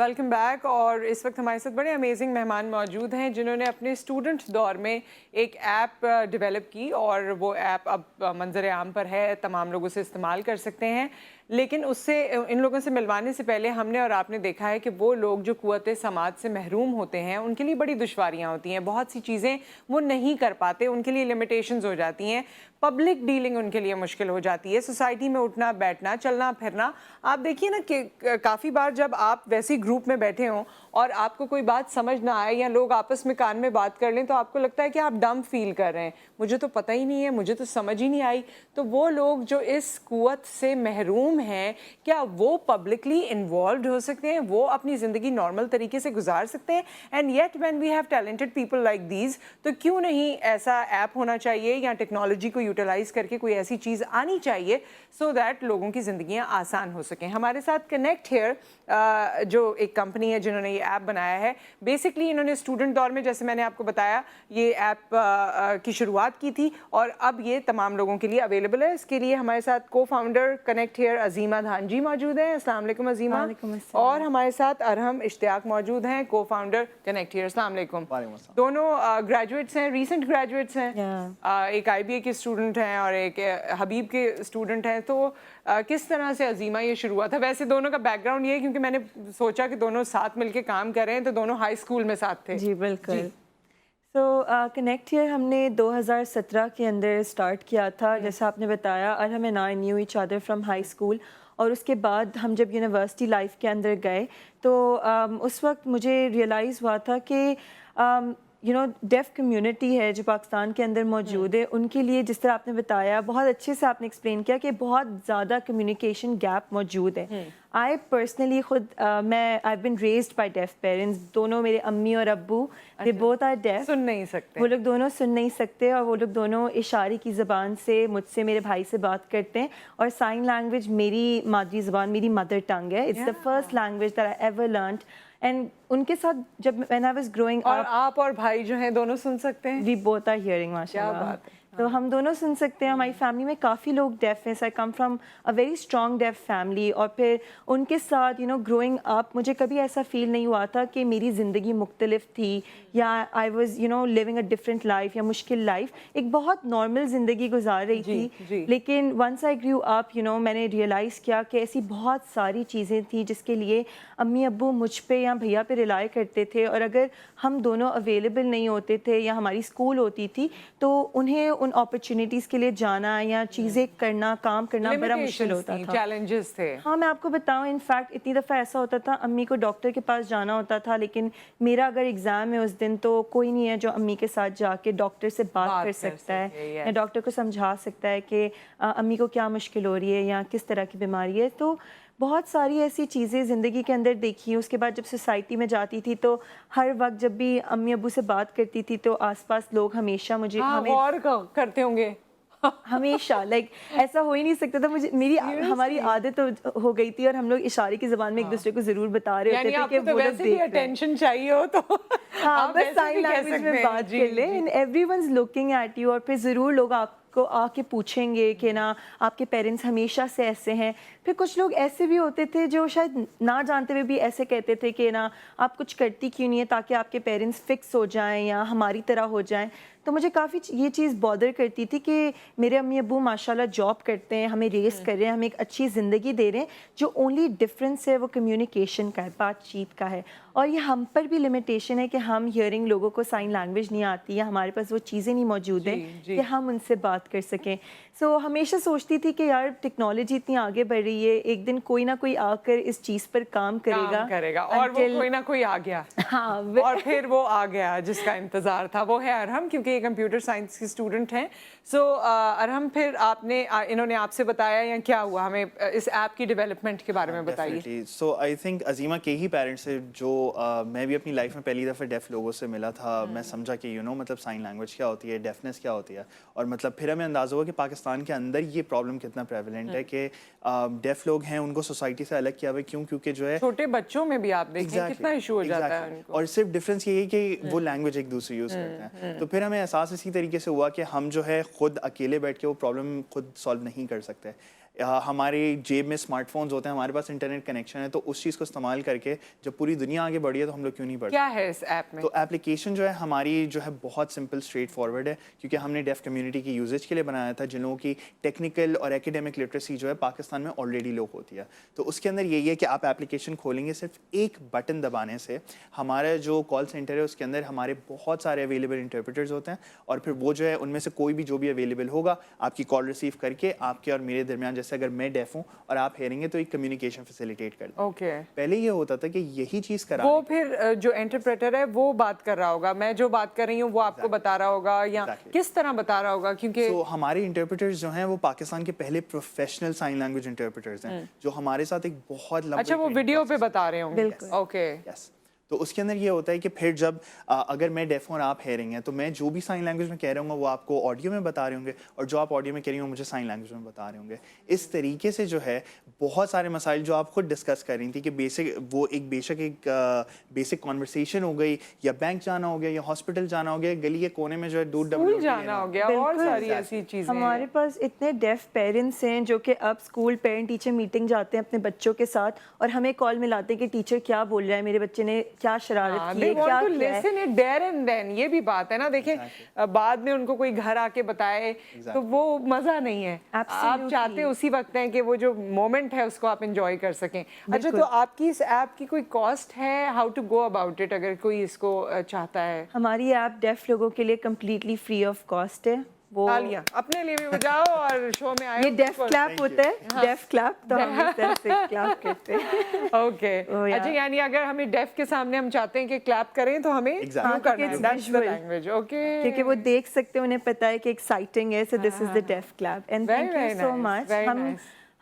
Welcome back. اور اس وقت ہمارے ساتھ بڑے امیزنگ مہمان موجود ہیں جنہوں نے اپنے اسٹوڈنٹ دور میں ایک ایپ ڈیولپ کی اور وہ ایپ اب منظر عام پر ہے, تمام لوگ اسے استعمال کر سکتے ہیں. لیکن اس سے ان لوگوں سے ملوانے سے پہلے ہم نے اور آپ نے دیکھا ہے کہ وہ لوگ جو قوت سماعت سے محروم ہوتے ہیں ان کے لیے بڑی دشواریاں ہوتی ہیں, بہت سی چیزیں وہ نہیں کر پاتے, ان کے لیے لمیٹیشنز ہو جاتی ہیں, پبلک ڈیلنگ ان کے لیے مشکل ہو جاتی ہے, سوسائٹی میں اٹھنا بیٹھنا چلنا پھرنا. آپ دیکھیے نا کہ کافی بار جب آپ ویسی گروپ میں بیٹھے ہوں اور آپ کو کوئی بات سمجھ نہ آئے یا لوگ آپس میں کان میں بات کر لیں تو آپ کو لگتا ہے کہ آپ ڈم فیل کر رہے ہیں, مجھے تو پتہ ہی نہیں ہے, مجھے تو سمجھ ہی نہیں آئی. تو وہ لوگ جو اس قوت سے محروم ہیں کیا وہ پبلکلی انوالوڈ ہو سکتے ہیں, وہ اپنی زندگی نارمل طریقے سے گزار سکتے ہیں؟ And yet when we have talented people like these, تو کیوں نہیں ایسا ایپ ہونا چاہیے یا ٹیکنالوجی کو یوٹیلائز کر کے کوئی ایسی چیز آنی چاہیے سو دیٹ لوگوں کی زندگیاں آسان ہو سکیں. ہمارے ساتھ کنیکٹ ہیئر جو ایک کمپنی ہے جنہوں نے یہ ایپ بنایا ہے, بیسکلی انہوں نے اسٹوڈنٹ دور میں جیسے میں نے آپ کو بتایا یہ ایپ کی شروعات کی تھی اور اب یہ تمام لوگوں کے لیے اویلیبل ہے. اس کے لیے ہمارے ساتھ کو فاؤنڈر کنیکٹ ہیئر عظیمہ دھانجی موجود ہیں. السلام علیکم عظیمہ. اور ہمارے ساتھ ارحم اشتیاق موجود ہیں, کو فاؤنڈر کنیکٹ ہیئر. السلام علیکم. دونوں گریجویٹس ہیں, ریسنٹ گریجویٹس ہیں, ایک IBA کے اسٹوڈنٹ ہیں اور ایک حبیب کے اسٹوڈنٹ ہیں. تو کس طرح سے عظیمہ یہ شروع ہوا تھا؟ ویسے دونوں کا بیک گراؤنڈ یہ ہے کیونکہ میں نے سوچا کہ دونوں ساتھ مل کے کام کر رہے ہیں تو دونوں ہائی اسکول میں ساتھ تھے. جی بالکل. سو کنیکٹ ہیئر ہم نے 2017 کے اندر اسٹارٹ کیا تھا, جیسا آپ نے بتایا. اور ہمیں I knew each other from high school, اور اس کے بعد ہم جب یونیورسٹی لائف کے اندر گئے تو اس وقت مجھے ریئلائز ہوا تھا کہ ڈیف کمیونٹی ہے جو پاکستان کے اندر موجود ہے, ان کے لیے جس طرح آپ نے بتایا بہت اچھے سے آپ نے ایکسپلین کیا کہ بہت زیادہ کمیونیکیشن گیپ موجود ہے. آئی پرسنلی خود میں آئی بن ریزڈ بائی ڈیف پیرنٹس. دونوں میرے امی اور ابو دے بوتھ آر ڈیف, سن نہیں سکتے, وہ لوگ دونوں سن نہیں سکتے, اور وہ لوگ دونوں اشارے کی زبان سے مجھ سے میرے بھائی سے بات کرتے ہیں. اور سائن لینگویج میری مادری زبان, میری مدر ٹنگ ہے. It's the first language that I ever learned. And ان کے ساتھ جب when I was growing up, اور آپ اور بھائی جو ہیں دونوں سن سکتے ہیں؟ we both are hearing ماشاء اللہ. کیا بات ہے. تو ہم دونوں سن سکتے ہیں. ہماری فیملی میں کافی لوگ ڈیف ہیں. I come from a very strong deaf family. اور پھر ان کے ساتھ گروئنگ اپ مجھے کبھی ایسا فیل نہیں ہوا تھا کہ میری زندگی مختلف تھی یا I was living a different life یا مشکل لائف. ایک بہت نارمل زندگی گزار رہی تھی. لیکن ونس آئی گریو اپ میں نے ریئلائز کیا کہ ایسی بہت ساری چیزیں تھیں جس کے لیے امی ابو مجھ پہ یا بھیا پہ ریلائی کرتے تھے, اور اگر ہم دونوں اویلیبل نہیں ہوتے تھے یا ہماری اسکول ہوتی تھی تو انہیں ان اپرچونیٹیز کے لیے جانا یا چیزیں کرنا, کام کرنا بڑا مشکل ہوتا تھا. چیلنجز تھے. ہاں میں آپ کو بتاؤں, ان فیکٹ اتنی دفعہ ایسا ہوتا تھا امی کو ڈاکٹر کے پاس جانا ہوتا تھا, لیکن میرا اگر ایگزام ہے اس دن تو کوئی نہیں ہے جو امی کے ساتھ جا کے ڈاکٹر سے بات کر سکتا ہے یا ڈاکٹر کو سمجھا سکتا ہے کہ امی کو کیا مشکل ہو رہی ہے یا کس طرح کی بیماری ہے. تو بہت ساری ایسی چیزیں زندگی کے اندر دیکھی. اس کے بعد جب سوسائٹی میں جاتی تھی تو ہر وقت جب بھی امی ابو سے بات کرتی تھی تو آس پاس لوگ ہمیشہ مجھے غور کرتے ہوں گے ہمیشہ ایسا ہو ہی نہیں سکتا تھا. مجھے ہماری عادت ہو گئی تھی اور ہم لوگ اشارے کی زبان میں ایک دوسرے کو ضرور بتا رہے ہوتے تھے کہ وہ لوگ دیکھ رہے ہیں. چاہیے ہو تو ہاں بس سائن لینگویج میں بات کر لیں. And everyone's looking at you. اور پھر ضرور لوگ آپ کو آ کے پوچھیں گے کہ نا آپ کے پیرنٹس ہمیشہ سے ایسے ہیں. پھر کچھ لوگ ایسے بھی ہوتے تھے جو شاید نہ جانتے ہوئے بھی ایسے کہتے تھے کہ نا آپ کچھ کرتی کیوں نہیں ہے تاکہ آپ کے پیرنٹس فکس ہو جائیں یا ہماری طرح ہو جائیں. تو مجھے کافی یہ چیز بادر کرتی تھی کہ میرے امی ابو ماشاءاللہ جاب کرتے ہیں, ہمیں ریس کر رہے ہیں, ہمیں ایک اچھی زندگی دے رہے ہیں. جو اونلی ڈفرینس ہے وہ کمیونیکیشن کا ہے, بات چیت کا ہے. اور یہ ہم پر بھی لمیٹیشن ہے کہ ہم ہیئرنگ لوگوں کو سائن لینگویج نہیں آتی یا ہمارے پاس وہ چیزیں نہیں موجود ہیں کہ ہم ان سے بات کر سکیں. سو ہمیشہ سوچتی تھی کہ یار ٹیکنالوجی اتنی آگے بڑھ رہی ہے, ایک دن کوئی نہ کوئی آ کر اس چیز پر کام کرے گا. اور وہ کوئی نہ کوئی آ گیا. ہاں اور پھر وہ آ گیا جس کا انتظار تھا, وہ ہے ارحم, کیونکہ یہ کمپیوٹر سائنس کی اسٹوڈنٹ ہیں. سو ارحم پھر انہوں نے آپ سے بتایا یا کیا ہوا؟ ہمیں اس ایپ کی ڈیولپمنٹ کے بارے میں بتائیے. سو آئی تھنک عظیمہ کے ہی پیرنٹس سے جو میں بھی اپنی لائف میں پہلی دفعہ ڈیف لوگوں سے ملا تھا, میں سمجھا کہ مطلب سائن لینگویج کیا ہوتی ہے, ڈیفنس کیا ہوتی ہے. اور مطلب پھر ہمیں اندازہ ہوا کہ پاکستان کے اندر یہ پرابلم کتنا پریویلنٹ ہے کہ ڈیف لوگ ہیں ان کو سوسائٹی سے الگ کیا ہوا. کیوں؟ کیونکہ جو ہے چھوٹے بچوں میں بھی آپ دیکھیں کتنا ایشو ہو جاتا ہے ان کو. اور صرف ڈفرینس یہ ہے کہ وہ لینگویج ایک دوسری یوز کرتے ہیں. تو پھر ہمیں احساس اسی طریقے سے ہوا کہ ہم جو ہے خود اکیلے بیٹھ کے وہ پرابلم خود سالو نہیں کر سکتے. ہمارے جیب میں اسمارٹ فونز ہوتے ہیں, ہمارے پاس انٹرنیٹ کنیکشن ہے, تو اس چیز کو استعمال کر کے جب پوری دنیا آگے بڑھی ہے تو ہم لوگ کیوں نہیں بڑھتے. کیا ہے اس ایپ میں؟ تو ایپلیکیشن جو ہے ہماری جو ہے بہت سمپل اسٹریٹ فارورڈ ہے, کیونکہ ہم نے ڈیف کمیونٹی کی یوزیج کے لیے بنایا تھا, جن لوگوں کی ٹیکنیکل اور ایکیڈیمک لٹریسی جو ہے پاکستان میں آلریڈی لو ہوتی ہے. تو اس کے اندر یہی ہے کہ آپ ایپلیکیشن کھولیں گے, صرف ایک بٹن دبانے سے ہمارا جو کال سینٹر ہے اس کے اندر ہمارے بہت سارے اویلیبل انٹرپریٹرز ہوتے ہیں, اور پھر وہ جو ہے ان میں سے کوئی بھی جو بھی اویلیبل ہوگا آپ کی کال ریسیو کر کے آپ کے اور میرے درمیان, جیسے اگر میں ڈیف ہوں اور آپ ہیئرنگ ہے تو ایک کمیونیکیشن فیسیلیٹیٹ کر دیں. اوکے. پہلے یہ ہوتا تھا کہ یہی چیز کرا وہ پھر جو انٹرپریٹر ہے وہ بات کر رہا ہوگا, میں جو بات کر رہی ہوں وہ آپ کو بتا رہا ہوگا, یا کس طرح بتا رہا ہوگا؟ کیونکہ ہمارے انٹرپریٹرز جو ہیں وہ پاکستان کے پہلے پروفیشنل سائن لینگویج انٹرپریٹرز ہیں, جو ہمارے ساتھ ایک بہت لمبا, اچھا وہ ویڈیو پہ بتا رہے ہوں گے. اوکے. تو اس کے اندر یہ ہوتا ہے کہ پھر جب اگر میں ڈیف ہوں اور آپ ہیئرنگ ہیں تو میں جو بھی سائن لینگویج میں کہہ رہا ہوں گا وہ آپ کو آڈیو میں بتا رہے ہوں گے, اور جو آپ آڈیو میں کہہ رہی ہوں مجھے سائن لینگویج میں بتا رہے ہوں گے. اس طریقے سے جو ہے بہت سارے مسائل جو آپ خود ڈسکس کر رہی تھی کہ وہ ایک بیسک کانورسیشن ہو گئی, یا بینک جانا ہو گیا, یا ہاسپٹل جانا ہو گیا, گلی کے کونے میں جو ہے دودھ جانا ہو گیا, اور ساری ایسی چیزیں. ہمارے پاس اتنے ڈیف پیرنٹس ہیں جو کہ اب اسکول پیرنٹ ٹیچر میٹنگ جاتے ہیں اپنے بچوں کے ساتھ, اور ہمیں کال ملاتے ہیں کہ ٹیچر کیا بول رہا ہے, میرے بچے نے کیا شرارت کی ہے, کیا یہ بھی بات ہے نا. دیکھیں بعد میں ان کو کوئی گھر آ کے بتائے تو وہ مزہ نہیں ہے. آپ چاہتے اسی وقت ہیں کہ وہ جو مومنٹ ہے اس کو آپ انجوائے کر سکیں. اچھا تو آپ کی اس ایپ کی کوئی کاسٹ ہے؟ How to go about it اگر کوئی اس کو چاہتا ہے؟ ہماری ایپ ڈیف لوگوں کے لیے کمپلیٹلی فری آف کاسٹ ہے. وہ تالیاں اپنے لیے بھی بجاؤ اور شو میں آئے. یہ ڈیف کلیپ ہوتا ہے, ڈیف کلیپ, تو ہم اس طرح سے کلیپ کرتے ہیں. اوکے. اچھا یعنی اگر ہمیں ڈیف کے سامنے ہم چاہتے ہیں کہ کلیپ کریں تو ہمیں لینگویج. اوکے. کیونکہ وہ دیکھ سکتے ہیں, انہیں پتہ ہے کہ ایکسائٹنگ ہے, سو دس از دا ڈیف کلیپ. اینڈ تھینک یو سو مچ.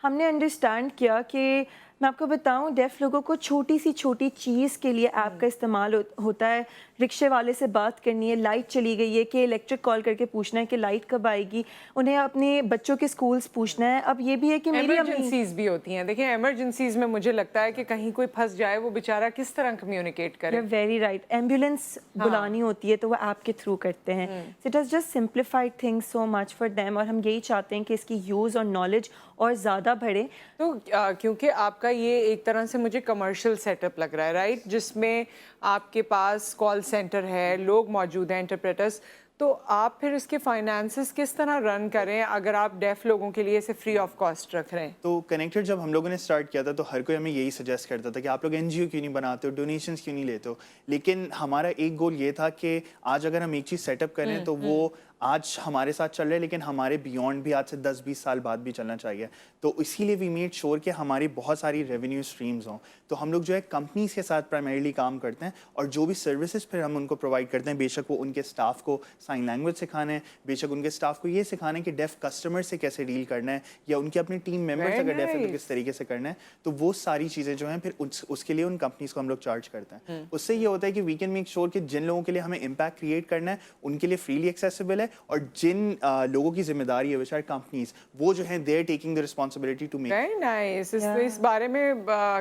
ہم نے انڈرسٹینڈ کیا کہ میں آپ کو بتاؤں ڈیف لوگوں کو چھوٹی سی چھوٹی چیز کے لیے ایپ کا استعمال ہوتا ہے. رکشے والے سے بات کرنی ہے, لائٹ چلی گئی ہے, کہ الیکٹرک کال کر کے پوچھنا ہے کہ لائٹ کب آئے گی, انہیں اپنے بچوں کے اسکولس پوچھنا ہے. اب یہ بھی ہے کہ میری ایمرجنسیز بھی ہوتی ہیں. دیکھیں ایمرجنسیز میں مجھے لگتا ہے کہ کہیں کوئی پھنس جائے, وہ بیچارہ کس طرح کمیونیکیٹ کرے. Very right. ایمبولینس بلانی ہوتی ہے تو وہ ایپ کے تھرو کرتے ہیں. It has just simplified things so much for them, اور ہم یہی چاہتے ہیں کہ اس کی یوز اور نالج اور زیادہ بڑھے. تو کیونکہ آپ کا یہ ایک طرح سے مجھے کمرشل سیٹ اپ لگ رہا ہے, رائٹ, جس میں آپ کے پاس کال سینٹر ہے, لوگ موجود ہیں, انٹرپریٹرس, تو آپ پھر اس کے فائنانسز کس طرح رن کریں اگر آپ ڈیف لوگوں کے لیے اسے فری آف کاسٹ رکھ رہے ہیں؟ تو کنیکٹڈ جب ہم لوگوں نے اسٹارٹ کیا تھا تو ہر کوئی ہمیں یہی سجیسٹ کرتا تھا کہ آپ لوگ این جی او کیوں نہیں بناتے ہو, ڈونیشنس کیوں نہیں لیتے ہو. لیکن ہمارا ایک گول یہ تھا کہ آج اگر ہم ایک چیز سیٹ اپ کریں تو وہ آج ہمارے ساتھ چل رہے ہیں, لیکن ہمارے بیونڈ بھی آج سے 10-20 سال بعد بھی چلنا چاہیے. تو اسی لیے وی میڈ شور کہ ہماری بہت ساری ریونیو اسٹریمز ہوں. تو ہم لوگ جو ہے کمپنیز کے ساتھ پرائمریلی کام کرتے ہیں, اور جو بھی سروسز پھر ہم ان کو پرووائڈ کرتے ہیں, بے شک وہ ان کے اسٹاف کو سائن لینگویج سکھانا ہے, بے شک ان کے اسٹاف کو یہ سکھانا ہے کہ ڈیف کسٹمر سے کیسے ڈیل کرنا ہے, یا ان کے اپنے ٹیم ممبرس اگر ڈیف ہے تو کس طریقے سے کرنا ہے. تو وہ ساری چیزیں جو ہیں پھر اس کے لیے ان کمپنیز کو ہم لوگ چارج کرتے ہیں. اس سے یہ ہوتا ہے کہ وی کین میک شور کہ جن لوگوں کے لیے ہمیں امپیکٹ کریٹ کرنا ہے ان کے لیے فریلی ایکسیسیبل ہے, اور جن لوگوں کی ذمہ داری ہے وچ آر کمپنیز, وہ جو ہیں they are taking the responsibility to make. Very nice. اس بارے میں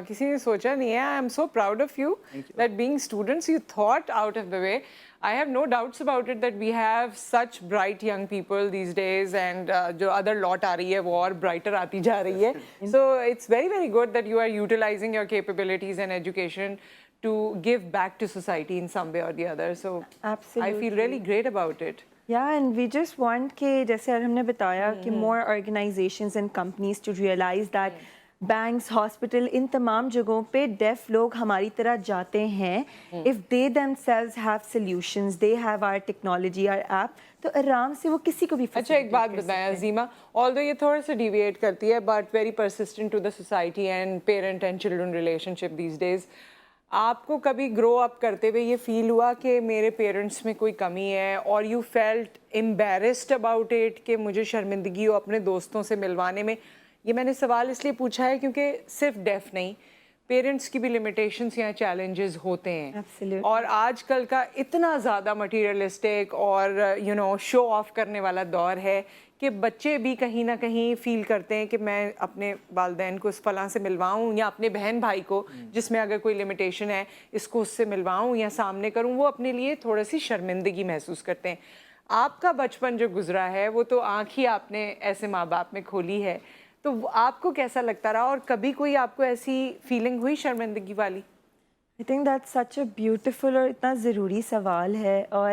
کسی نے سوچا نہیں ہے. I am so proud of you that being students you thought out of the way. I have no doubts about it that we have such bright young people these days, and jo other lot aa rahi hai wo aur brighter aati ja rahi hai. So it's very very good that you are utilizing your capabilities and education to give back to society in some way or the other. So Absolutely. I feel really great about it. Yeah, and we just want کہ جیسے ہم نے بتایا کہ more organizations and companies to realize that banks, hospital, ان تمام جگہوں پہ ڈیف لوگ ہماری طرح جاتے ہیں. If they themselves have solutions, they have our technology, our app, تو آرام سے وہ کسی کو بھی. اچھا ایک بات بتائیں عظیمہ, although یہ تھوڑا سا ڈیویٹ کرتی ہے but very persistent to the society and parent and children relationship these days. آپ کو کبھی گرو اپ کرتے ہوئے یہ فیل ہوا کہ میرے پیرنٹس میں کوئی کمی ہے, اور you felt embarrassed about it کہ مجھے شرمندگی ہو اپنے دوستوں سے ملوانے میں؟ یہ میں نے سوال اس لیے پوچھا ہے کیونکہ صرف ڈیف نہیں, پیرنٹس کی بھی لمیٹیشنس یا چیلنجز ہوتے ہیں, اور آج کل کا اتنا زیادہ مٹیریلسٹک اور شو آف کرنے والا دور ہے کہ بچے بھی کہیں نہ کہیں فیل کرتے ہیں کہ میں اپنے والدین کو اس فلاں سے ملواؤں, یا اپنے بہن بھائی کو جس میں اگر کوئی لمیٹیشن ہے اس کو اس سے ملواؤں یا سامنے کروں. وہ اپنے لیے تھوڑی سی شرمندگی محسوس کرتے ہیں. آپ کا بچپن جو گزرا ہے وہ تو آنکھ ہی آپ نے ایسے ماں باپ میں کھولی ہے, تو تو آپ کو کیسا لگتا رہا اور کبھی کوئی آپ کو ایسی فیلنگ ہوئی شرمندگی والی؟ I think that such a beautiful اور اتنا ضروری سوال ہے، اور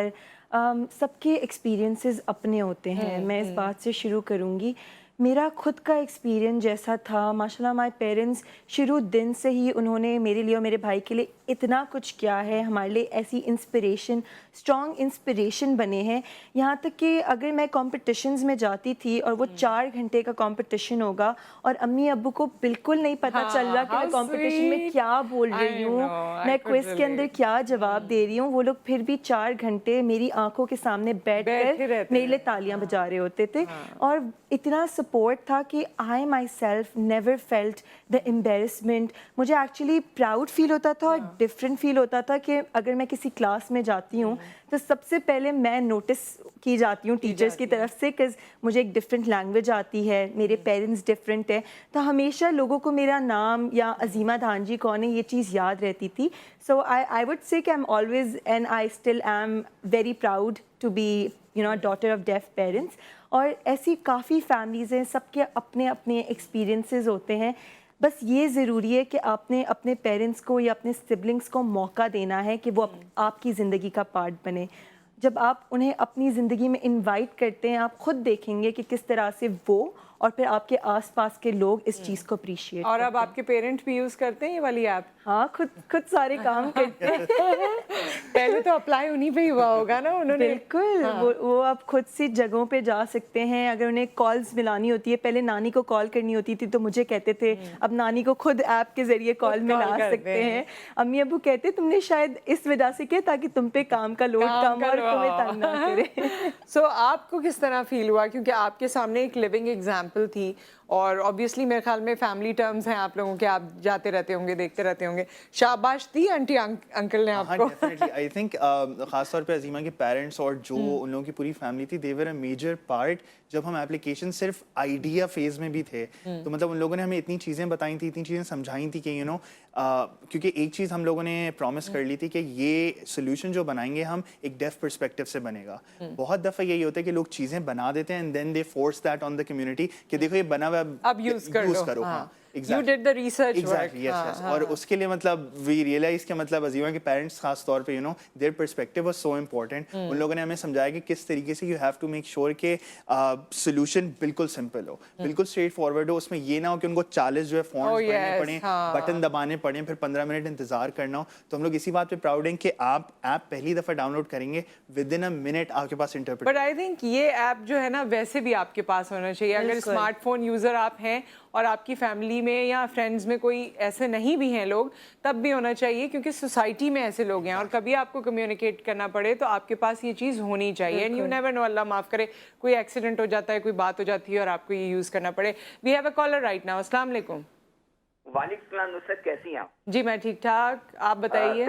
سب کے ایکسپیرینسز اپنے ہوتے ہیں. میں اس بات سے شروع کروں گی. میرا خود کا ایکسپیرینس جیسا تھا، ماشاء اللہ مائی پیرنٹس شروع دن سے ہی انہوں نے میرے لیے اور میرے بھائی کے لیے اتنا کچھ کیا ہے، ہمارے لیے ایسی انسپریشن، اسٹرانگ انسپریشن بنے ہیں. یہاں تک کہ اگر میں کمپٹیشنز میں جاتی تھی اور وہ 4 گھنٹے کا کمپٹیشن ہوگا اور امی ابو کو بالکل نہیں پتہ چل رہا کہ میں کمپٹیشن میں کیا بول رہی ہوں، میں کوئز کے اندر کیا جواب دے رہی ہوں، وہ لوگ پھر بھی 4 گھنٹے میری آنکھوں کے سامنے بیٹھ کر میرے لیے تالیاں بجا رہے ہوتے تھے. اور اتنا سپورٹ تھا کہ I myself never felt the embarrassment. مجھے ایکچولی پراؤڈ فیل ہوتا تھا اور ڈفرینٹ فیل ہوتا تھا کہ اگر میں کسی کلاس میں جاتی ہوں تو سب سے پہلے میں نوٹس کی جاتی ہوں ٹیچرس کی طرف سے، کہ مجھے ایک ڈفرینٹ لینگویج آتی ہے، میرے پیرنٹس ڈفرینٹ ہیں، تو ہمیشہ لوگوں کو میرا نام یا عظیمہ دھان جی کون ہے یہ چیز یاد رہتی تھی. سو آئی وڈ سے کہ I am always and I still am very proud to be daughter of deaf parents. اور ایسی کافی فیملیز ہیں، سب کے اپنے اپنے ایکسپیرینسز ہوتے ہیں. بس یہ ضروری ہے کہ آپ نے اپنے پیرنٹس کو یا اپنے سبلنگس کو موقع دینا ہے کہ وہ آپ کی زندگی کا پارٹ بنے. جب آپ انہیں اپنی زندگی میں انوائٹ کرتے ہیں، آپ خود دیکھیں گے کہ کس طرح سے وہ اور پھر آپ کے آس پاس کے لوگ اس چیز کو اپریشیٹ. اور اب آپ کے پیرنٹ بھی یوز کرتے ہیں یہ والی ایپ؟ ہاں، خود سارے کام کرتے ہیں. پہلے تو اپلائی انہیں پہ ہی ہوا ہوگا نا انہوں نے. بالکل، وہ آپ خود سی جگہوں پہ جا سکتے ہیں. اگر انہیں کالز ملانی ہوتی ہے، پہلے نانی کو کال کرنی ہوتی تھی تو مجھے کہتے تھے اب نانی کو خود ایپ کے ذریعے کال ملا سکتے ہیں. امی ابو کہتے تم نے شاید اس وجہ سے کیا تاکہ تم پہ کام کا لوڈ کم اور تمہیں تنگ نہ کرے. سو آپ کو کس طرح فیل ہوا، کیونکہ آپ کے سامنے ایک لیونگ ایگزامپل تھی اور obviously میرے خیال میں فیملی ٹرمز ہیں آپ لوگوں کے، آپ جاتے رہتے ہوں گے، دیکھتے رہتے ہوں گے. شاباش دی آنٹی انکل نے آپ کو. ڈیفینیٹلی آئی تھنک خاص طور پہ عظیمہ کے پیرنٹس اور جو ان لوگوں کی پوری فیملی تھی، دے ور اے میجر پارٹ. جب ہم اپلیکیشن صرف آئیڈیا فیز میں بھی تھے تو مطلب ان لوگوں نے ہمیں اتنی چیزیں بتائی تھیں، اتنی چیزیں سمجھائی تھیں کہ کیونکہ ایک چیز ہم لوگوں نے پرومس کر لی تھی کہ یہ سولوشن جو بنائیں گے ہم ایک ڈیف پرسپیکٹیو سے بنے گا. بہت دفعہ یہی ہوتا ہے کہ لوگ چیزیں بنا دیتے ہیں and then they force that on the community کہ دیکھو یہ بنا ہوا اب یوز کرو. ہاں You did the research work. yes. اور اس کے لیے مطلب وی ریئلائز کہ مطلب عظیمہ کے پیرنٹس خاص طور پہ their perspective was so important. ان لوگوں نے ہمیں سمجھایا کہ کس طریقے سے you have to make sure کہ سولوشن بالکل سمپل ہو، بالکل اسٹریٹ فارورڈ ہو. اس میں یہ نہ ہو کہ ان کو 40 جو ہے فونٹس پڑھنے پڑیں، بٹن دبانے پڑیں، پھر 15 منٹ انتظار کرنا ہو. تو ہم لوگ اسی بات پہ پراؤڈ ہیں کہ آپ ایپ پہلی دفعہ ڈاؤن لوڈ کریں گے ود ان اے منٹ آپ کے پاس انٹرپریٹ. بٹ آئی تھنک یہ ایپ جو ہے نا ویسے بھی آپ کے پاس ہونا چاہیے. اگر اسمارٹ فون یوزر آپ ہیں اور آپ کی فیملی میں یا فرینڈز میں کوئی ایسے نہیں بھی ہیں لوگ، تب بھی ہونا چاہیے، کیونکہ سوسائٹی میں ایسے لوگ ہیں اور کبھی آپ کو کمیونیکیٹ کرنا پڑے تو آپ کے پاس یہ چیز ہونی چاہیے. اینڈ یو نیور نو، اللہ معاف کرے کوئی ایکسیڈنٹ ہو جاتا ہے، کوئی بات ہو جاتی ہے اور آپ کو یہ یوز کرنا پڑے. We have a caller right now. السلام علیکم. وعلیکم السلام نصرت، کیسی ہیں آپ؟ جی میں ٹھیک ٹھاک، آپ بتائیے.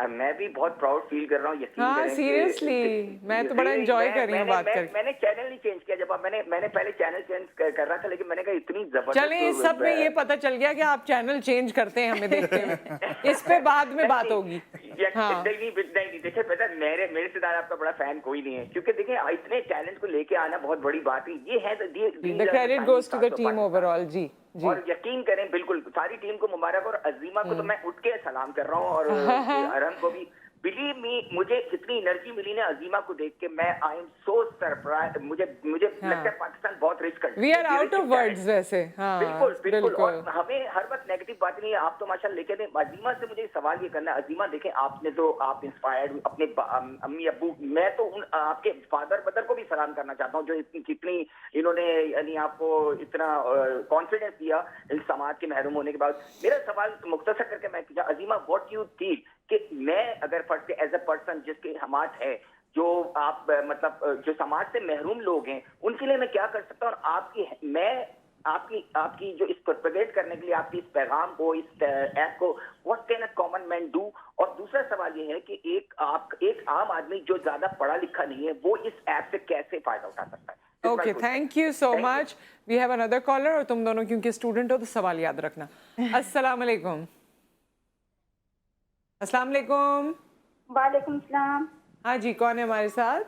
میں بھی بہت پراؤڈ فیل کر رہا ہوں. ہاں سیریسلی میں تو بڑا انجوائے کر رہی ہوں بات کر کے. میں نے چینل نہیں چینج کیا، جب میں نے پہلے چینل چینج کر رہا تھا، لیکن میں نے کہا اتنی زبردست. چلیں اس سب میں یہ پتہ چل گیا کہ آپ چینل چینج کرتے ہیں ہمیں دیکھتے ہوئے. اس پہ بعد میں بات ہوگی. نہیں دیکھیں پتا میرے سے زیادہ آپ کا بڑا فین کوئی نہیں ہے، کیونکہ دیکھیں اتنے ٹیلنٹ کو لے کے آنا بہت بڑی بات ہے. یہ ہے the credit goes to the team overall. جی اور یقین کریں بالکل ساری ٹیم کو مبارک. اور عظیمہ کو تو میں اٹھ کے سلام کر رہا ہوں، اور ارن کو بھی. بلیو می، مجھے جتنی انرجی ملی نا عظیمہ کو دیکھ کے، میں آئی ایم سو سرپرائز. مجھے لگتا ہے پاکستان بہت rich country. We are out of words ویسے. بالکل. اور ہمیں ہر وقت نیگیٹو بات نہیں ہے. آپ تو ماشاء اللہ لیکن عظیمہ سے مجھے سوال یہ کرنا ہے. عظیمہ دیکھیں آپ انسپائرڈ اپنے امی ابو، میں تو آپ کے فادر مدر کو بھی سلام کرنا چاہتا ہوں جو کتنی انہوں نے یعنی آپ کو اتنا کانفیڈینس دیا ان سماج کے محروم ہونے کے بعد. میرا سوال مختصر کر کے میں عظیمہ واٹ یو تھنک کہ میں اگر ایز اے پرسن جس کی ہمات ہے، جو آپ مطلب جو سماج سے محروم لوگ ہیں، ان کے لیے میں کیا کر سکتا ہوں؟ اور آپ کی جو اس پروپیگیٹ کرنے کے لیے آپ کی اس پیغام کو، اس ایپ کو، what can a common man do? اور دوسرا سوال یہ ہے کہ ایک عام آدمی جو زیادہ پڑھا لکھا نہیں ہے وہ اس ایپ سے کیسے فائدہ اٹھا سکتا ہے؟ Okay, thank you so much. We have another caller. اور تم دونوں کیونکہ اسٹوڈنٹ ہو تو سوال یاد رکھنا. السلام علیکم. السلام علیکم. وعلیکم السلام. ہاں جی، کون ہے ہمارے ساتھ؟